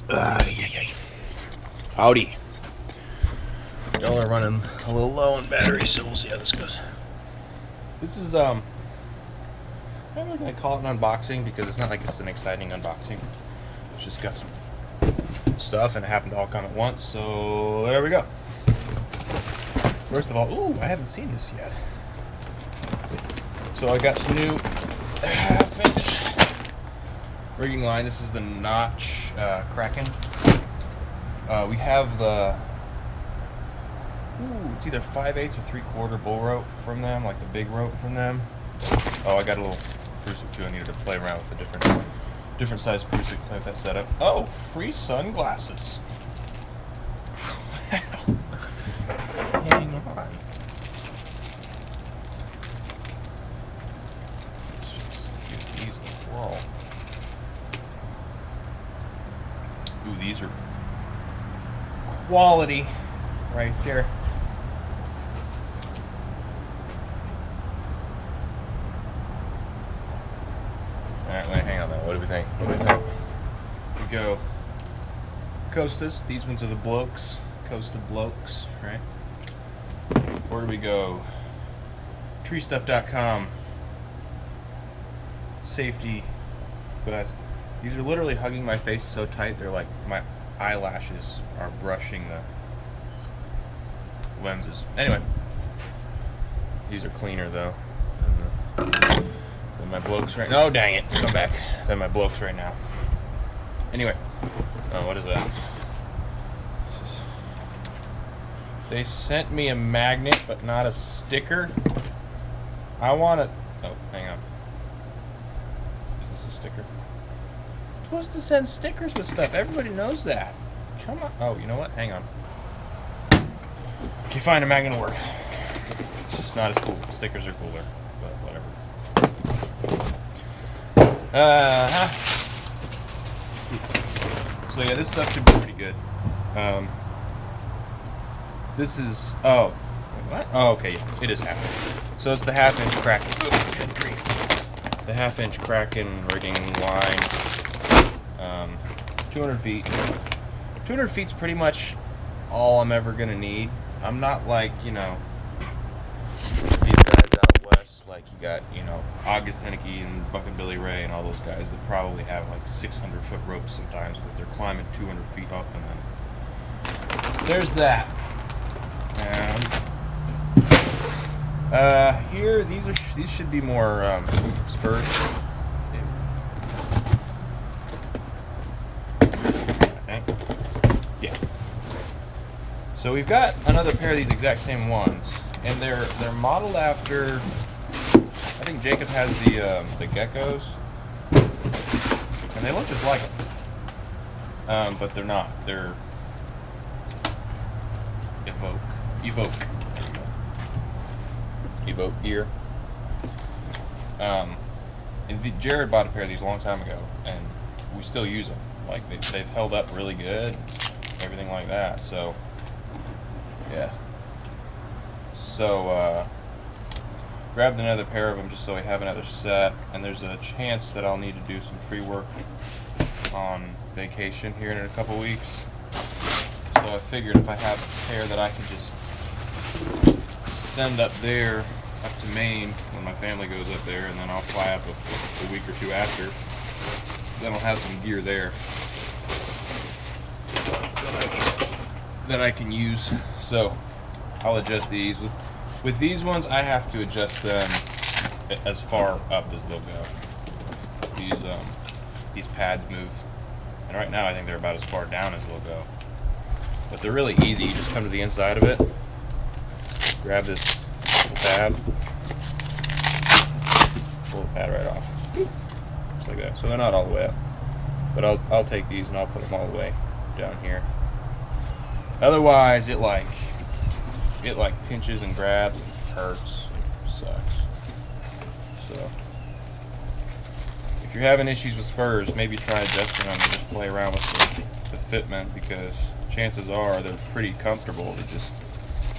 Yeah. Howdy. Y'all are running a little low on battery, so we'll see how this goes. This is I'm not gonna call it an unboxing because it's not like it's an exciting unboxing. It's just got some stuff and it happened to all come at once, so there we go. First of all, ooh, I haven't seen this yet. So I got some new half-inch rigging line. This is the Notch Kraken. We have the it's either 5/8 or 3/4 bull rope from them, like the big rope from them. Oh, I got a little Prusik too. I needed to play around with the different size Prusik to play with that setup. Oh, free sunglasses. Hang on. Let's just give these a whirl. Ooh, these are quality right there. Alright, wait, hang on though. What do we think? We go Costas. These ones are the blokes. Costa blokes, right? Or do we go treestuff.com safety glass? These are literally hugging my face so tight they're like my eyelashes are brushing the lenses. Anyway, these are cleaner though than my blokes right now. Oh dang it, come back. Than my blokes right now. Anyway, what is that? They sent me a magnet but not a sticker. I want to, oh hang on. Is this a sticker? I'm supposed to send stickers with stuff. Everybody knows that. Come on. Oh, you know what? Hang on. Okay, fine. A magnet will work. It's just not as cool. Stickers are cooler, but whatever. So yeah, this stuff should be pretty good. This is, oh, what? Oh, okay, yeah, it is half-inch. So it's the half-inch Kraken. Good grief. The half-inch Kraken rigging line. 200 feet. 200 feet's pretty much all I'm ever gonna need. I'm not like, you know, these guys out west, like you got, you know, August Henneke and Buck and Billy Ray and all those guys that probably have like 600-foot ropes sometimes because they're climbing 200 feet up, and then there's that. And here, these should be more spurs. Yeah. So we've got another pair of these exact same ones, and they're modeled after. I think Jacob has the geckos, and they look just like them, but they're not. They're Evoke gear. And Jared bought a pair of these a long time ago, and we still use them. Like they've held up really good, everything like that. So yeah. So grabbed another pair of them just so we have another set. And there's a chance that I'll need to do some free work on vacation here in a couple weeks. So I figured if I have a pair that I can just send up there, up to Maine when my family goes up there, and then I'll fly up a week or two after. Then I'll have some gear there that I can use. So I'll adjust these. With these ones, I have to adjust them as far up as they'll go. These pads move, and right now I think they're about as far down as they'll go. But they're really easy. You just come to the inside of it, grab this pad, pull the pad right off, just like that. So they're not all the way up, but I'll take these and I'll put them all the way down here. Otherwise, it like pinches and grabs, and hurts, and sucks. So if you're having issues with spurs, maybe try adjusting them and just play around with the fitment, because chances are they're pretty comfortable.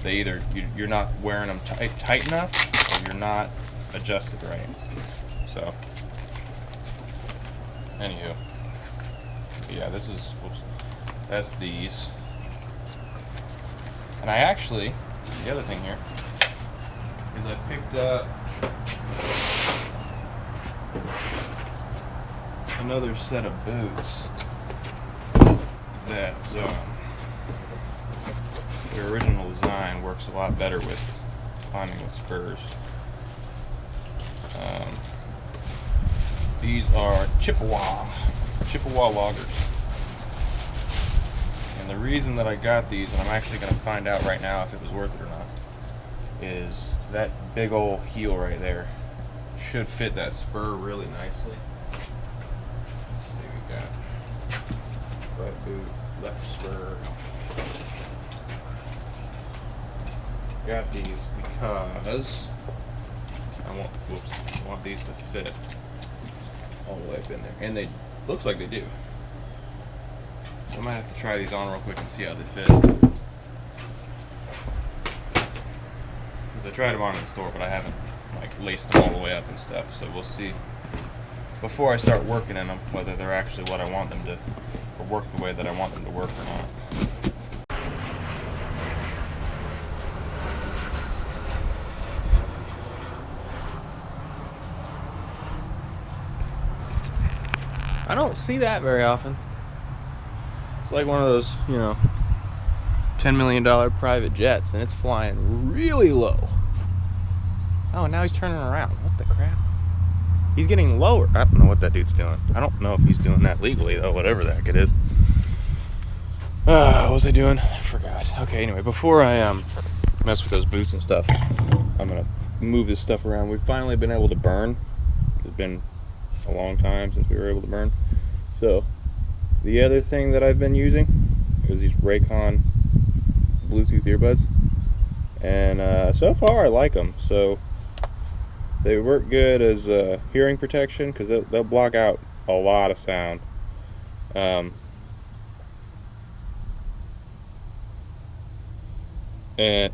They either you're not wearing them tight enough, or you're not adjusted right. So, anywho, Yeah, this is, whoops, that's these. And I actually, the other thing here is I picked up another set of boots that their original design works a lot better with climbing with spurs. These are Chippewa loggers. And the reason that I got these, and I'm actually going to find out right now if it was worth it or not, is that big old heel right there should fit that spur really nicely. Let's see, we got right boot, left spur. Got these because I want these to fit all the way up in there, and they looks like they do. I might have to try these on real quick and see how they fit. Because I tried them on in the store, but I haven't like laced them all the way up and stuff. So we'll see before I start working in them whether they're actually what I want them to, or work the way that I want them to work or not. I don't see that very often. It's like one of those, you know, $10 million private jets, and it's flying really low. Oh, now he's turning around. What the crap? He's getting lower. I don't know what that dude's doing. I don't know if he's doing that legally, though, whatever the heck it is. What was I doing? I forgot. Okay, anyway, before I mess with those boots and stuff, I'm going to move this stuff around. We've finally been able to burn. It's been a long time since we were able to burn. So the other thing that I've been using is these Raycon Bluetooth earbuds, and so far I like them. So they work good as hearing protection because they'll block out a lot of sound. And they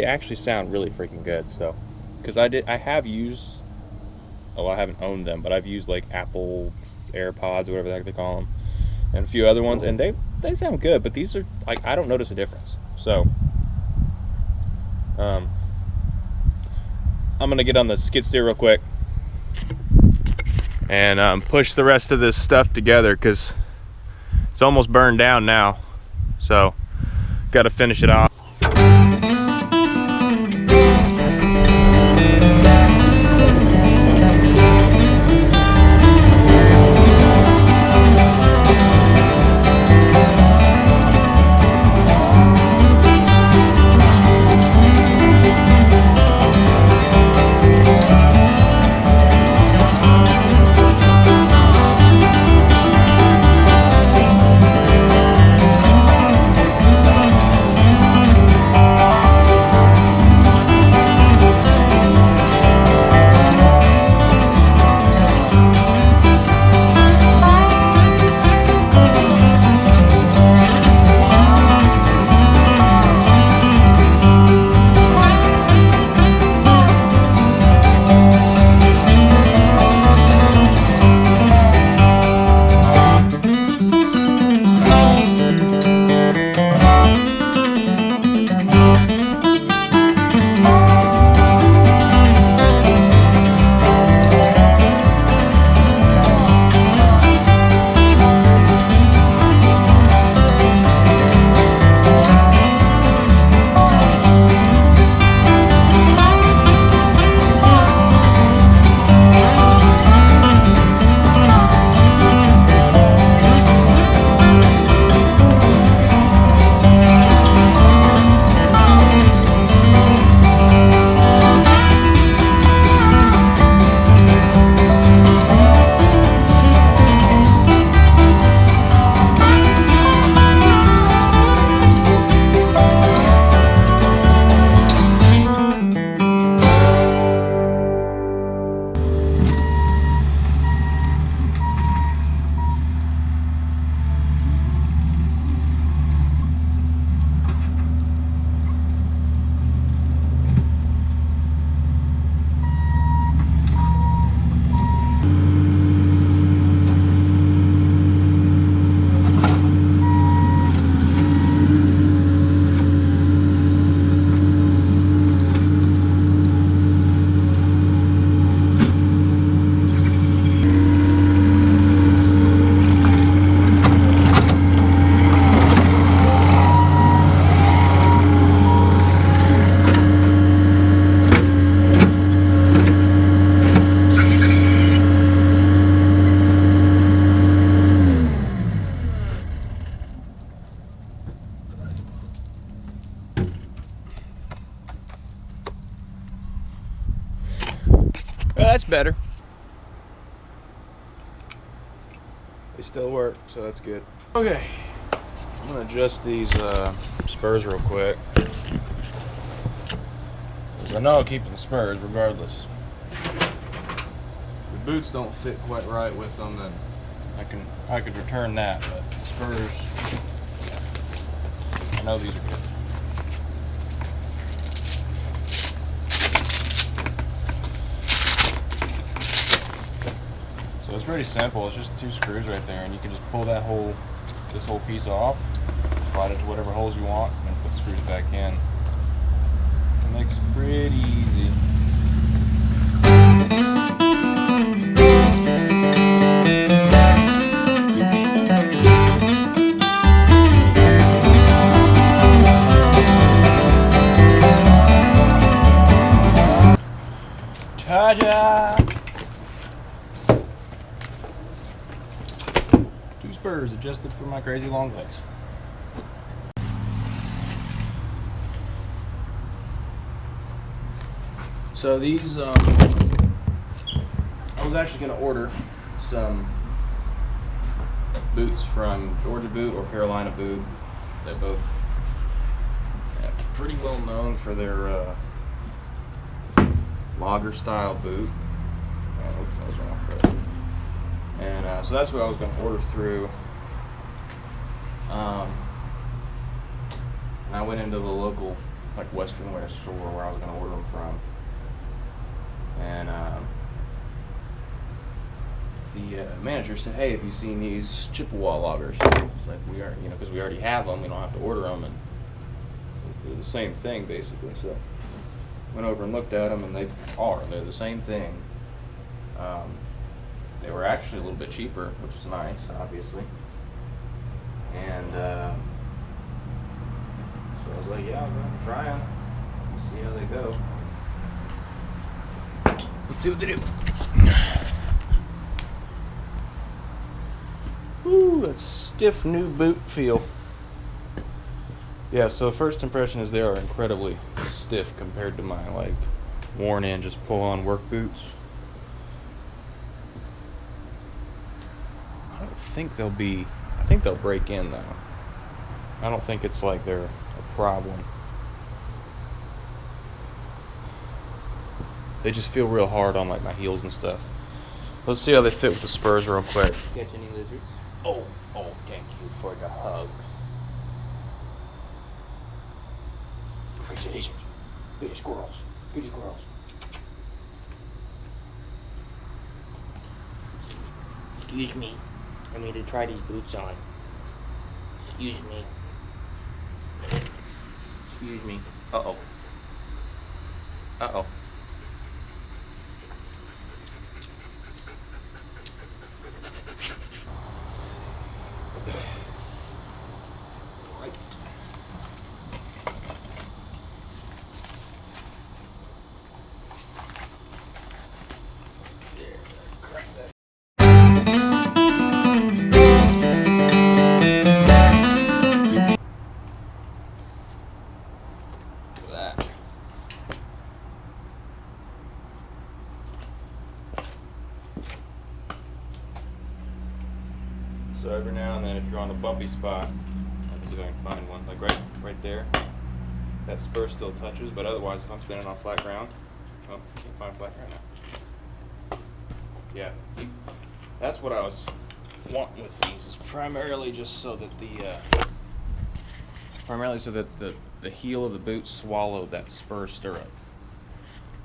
actually sound really freaking good. So because I have used, well, I haven't owned them, but I've used like Apple AirPods or whatever the heck they call them, and a few other ones, and they sound good, but these are like, I don't notice a difference. So I'm gonna get on the skid steer real quick and push the rest of this stuff together because it's almost burned down now, so got to finish it off. better. They still work, so that's good. Okay, I'm gonna adjust these spurs real quick. I know I'll keep the spurs regardless. If the boots don't fit quite right with them, then I could return that. But the spurs, I know these are good. So it's pretty simple. It's just 2 screws right there, and you can just pull this whole piece off, slide it to whatever holes you want, and then put the screws back in. It makes it pretty easy. Ta-da! 2 spurs adjusted for my crazy long legs. So these, I was actually going to order some boots from Georgia Boot or Carolina Boot. They're both pretty well known for their logger style boot. Oops, that was wrong foot. And so that's what I was going to order through. And I went into the local Western wear store where I was going to order them from. And the manager said, "Hey, have you seen these Chippewa loggers?" It's like, we are, because we already have them, we don't have to order them, and they're the same thing basically. So went over and looked at them, and they're the same thing. They were actually a little bit cheaper, which is nice, obviously. And so I was like, yeah, I'm gonna try them, see how they go. Let's see what they do. Ooh, that stiff new boot feel. Yeah, so first impression is they are incredibly stiff compared to my worn in just pull on work boots. I think they'll break in though. I don't think it's like they're a problem. They just feel real hard on my heels and stuff. Let's see how they fit with the spurs real quick. Catch any lizards? Oh, thank you for the hugs. Where's the lizards? Good squirrels. Good squirrels. Excuse me. I need to try these boots on. Excuse me. Excuse me. Uh-oh. Uh-oh. So every now and then, if you're on a bumpy spot, let's see if I can find one, right there, that spur still touches, but otherwise if I'm standing on flat ground, can't find flat ground now. Yeah, that's what I was wanting with these, is primarily so that the heel of the boot swallowed that spur stirrup.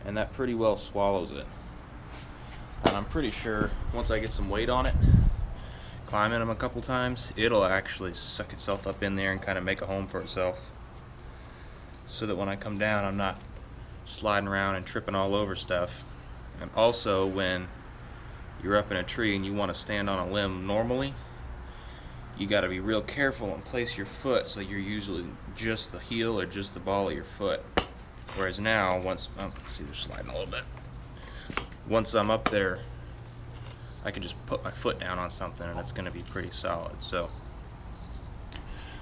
And that pretty well swallows it. And I'm pretty sure once I get some weight on it, climbing them a couple times, it'll actually suck itself up in there and kind of make a home for itself, so that when I come down I'm not sliding around and tripping all over stuff. And also, when you're up in a tree and you want to stand on a limb normally, you got to be real careful and place your foot so you're usually just the heel or just the ball of your foot. Whereas now, see, they're sliding a little bit. Once I'm up there, I can just put my foot down on something and it's going to be pretty solid. So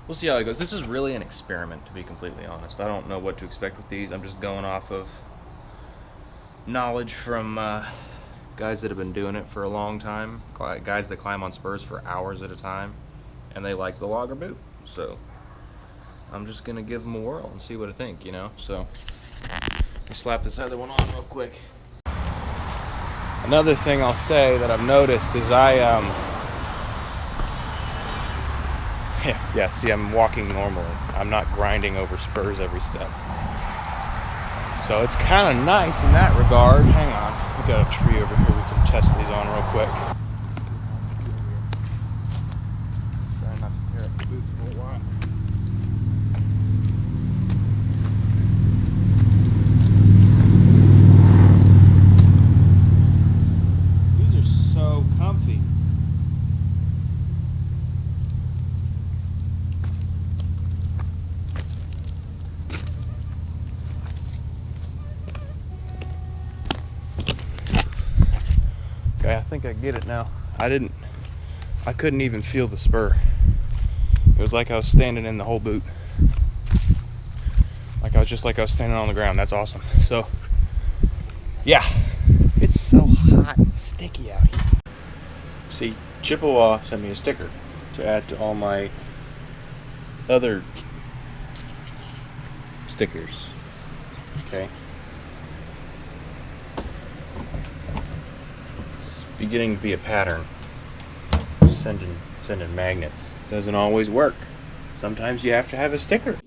we'll see how it goes. This is really an experiment, to be completely honest. I don't know what to expect with these. I'm just going off of knowledge from guys that have been doing it for a long time, guys that climb on spurs for hours at a time, and they like the logger boot. So I'm just gonna give them a whirl and see what I think, you know. So let's slap this other one on real quick. Another thing I'll say that I've noticed is yeah, see, I'm walking normally. I'm not grinding over spurs every step. So it's kind of nice in that regard. Hang on, we got a tree over here. We can test these on real quick. Try not to tear up the boots for a while. These are so comfy. Okay, I think I get it now. I couldn't even feel the spur. It was like I was standing in the whole boot. Like I was standing on the ground. That's awesome. So, yeah, it's so hot and sticky out here. See, Chippewa sent me a sticker to add to all my other stickers. Okay. Beginning to be a pattern. Sending magnets doesn't always work. Sometimes you have to have a sticker.